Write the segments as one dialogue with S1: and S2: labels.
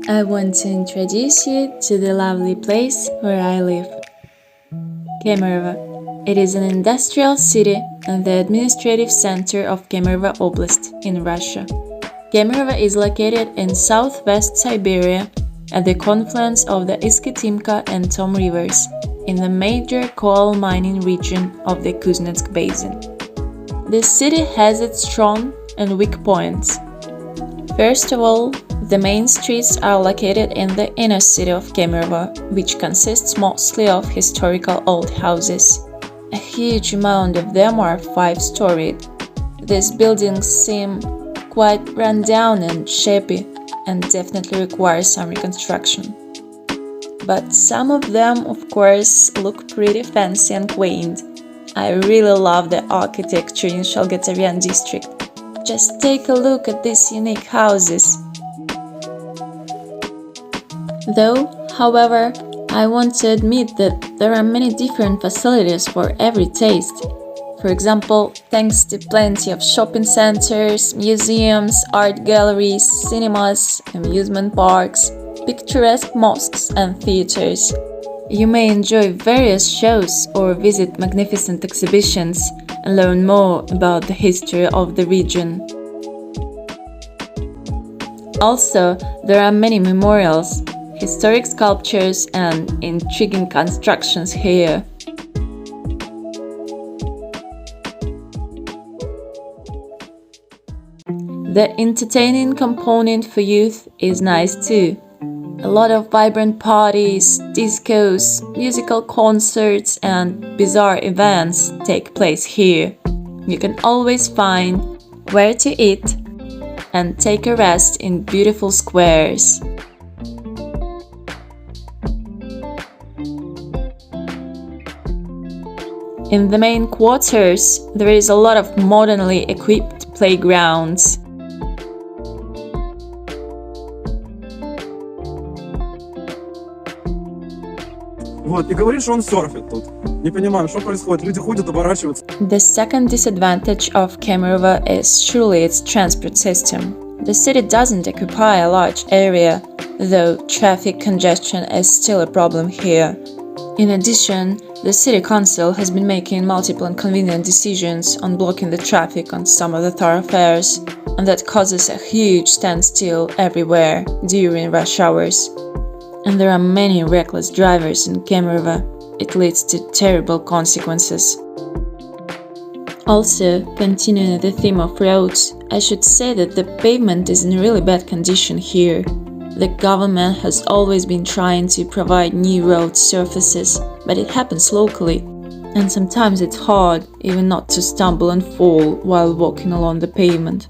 S1: I want to introduce you to the lovely place where I live. Kemerovo. It is an industrial city and the administrative center of Kemerovo Oblast in Russia. Kemerovo is located in southwest Siberia at the confluence of the Iskitimka and Tom rivers in the major coal mining region of the Kuznetsk Basin. This city has its strong and weak points. First of all, the main streets are located in the inner city of Kemerovo, which consists mostly of historical old houses. A huge amount of them are 5-storied. These buildings seem quite run down and shabby and definitely require some reconstruction. But some of them, of course, look pretty fancy and quaint. I really love the architecture in Shalgataryan district. Just take a look at these unique houses. Though, however, I want to admit that there are many different facilities for every taste. For example, thanks to plenty of shopping centers, museums, art galleries, cinemas, amusement parks, picturesque mosques and theaters. You may enjoy various shows or visit magnificent exhibitions and learn more about the history of the region. Also, there are many memorials, historic sculptures and intriguing constructions here. The entertaining component for youth is nice too. A lot of vibrant parties, discos, musical concerts and bizarre events take place here. You can always find where to eat and take a rest in beautiful squares. In the main quarters, there is a lot of modernly equipped playgrounds.
S2: Вот, и говорит, что он серфит тут. Не понимаю, что происходит. Люди ходят, оборачиваются.
S1: The second disadvantage of Kemerovo is surely its transport system. The city doesn't occupy a large area, though traffic congestion is still a problem here. In addition, the city council has been making multiple inconvenient decisions on blocking the traffic on some of the thoroughfares, and that causes a huge standstill everywhere during rush hours. And there are many reckless drivers in Kemerovo. It leads to terrible consequences. Also, continuing the theme of roads, I should say that the pavement is in really bad condition here. The government has always been trying to provide new road surfaces, but it happens locally. And sometimes it's hard even not to stumble and fall while walking along the pavement.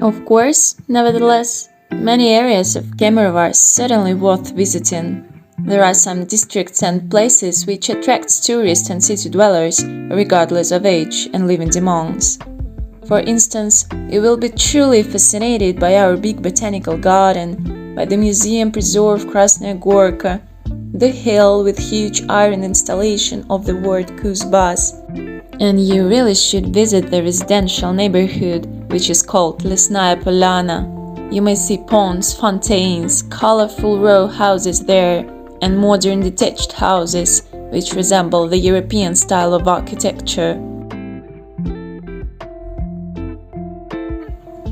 S1: Of course, nevertheless, many areas of Kemerovo are certainly worth visiting. There are some districts and places which attract tourists and city dwellers, regardless of age and living demands. For instance, you will be truly fascinated by our big botanical garden, by the museum preserve Krasnaya Gorka, the hill with huge iron installation of the word Kuzbas. And you really should visit the residential neighborhood, which is called Lesnaya Polyana. You may see ponds, fountains, colorful row houses there, and modern detached houses, which resemble the European style of architecture.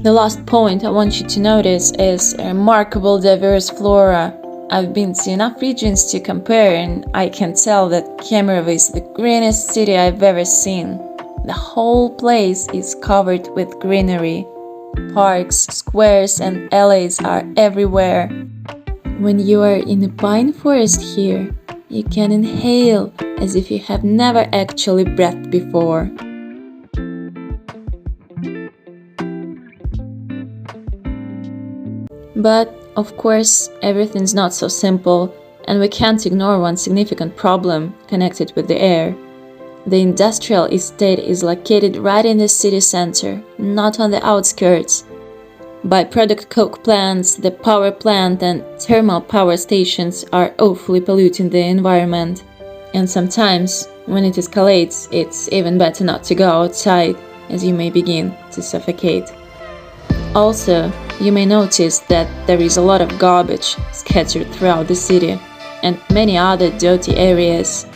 S1: The last point I want you to notice is a remarkable diverse flora. I've been to enough regions to compare, and I can tell that Kemerovo is the greenest city I've ever seen. The whole place is covered with greenery. Parks, squares and alleys are everywhere. When you are in a pine forest here, you can inhale as if you have never actually breathed before. But, of course, everything's not so simple, and we can't ignore one significant problem connected with the air. The industrial estate is located right in the city center, not on the outskirts. Byproduct coke plants, the power plant and thermal power stations are awfully polluting the environment. And sometimes, when it escalates, it's even better not to go outside, as you may begin to suffocate. Also, You may notice that there is a lot of garbage scattered throughout the city and many other dirty areas.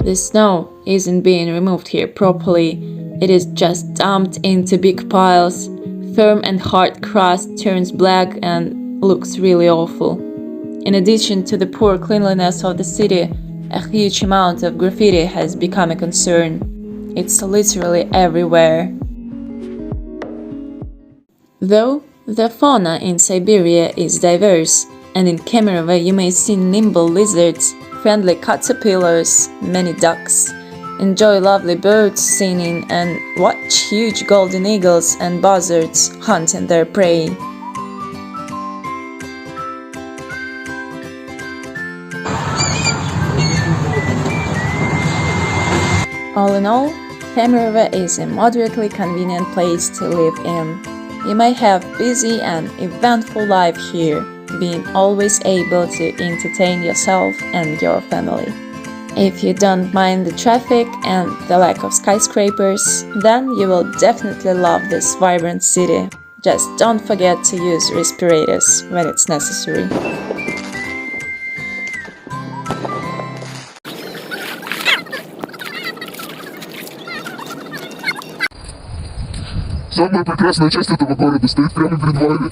S1: The snow isn't being removed here properly, it is just dumped into big piles. Firm and hard crust turns black and looks really awful. In addition to the poor cleanliness of the city, a huge amount of graffiti has become a concern. It's literally everywhere. Though the fauna in Siberia is diverse, and in Kemerovo you may see nimble lizards, friendly caterpillars, many ducks, enjoy lovely birds singing, and watch huge golden eagles and buzzards hunting their prey. All in all, Kemerovo is a moderately convenient place to live in. You may have busy and eventful life here, being always able to entertain yourself and your family. If you don't mind the traffic and the lack of skyscrapers, then you will definitely love this vibrant city. Just don't forget to use respirators when it's necessary.
S3: Самая прекрасная часть этого города стоит прямо перед вами.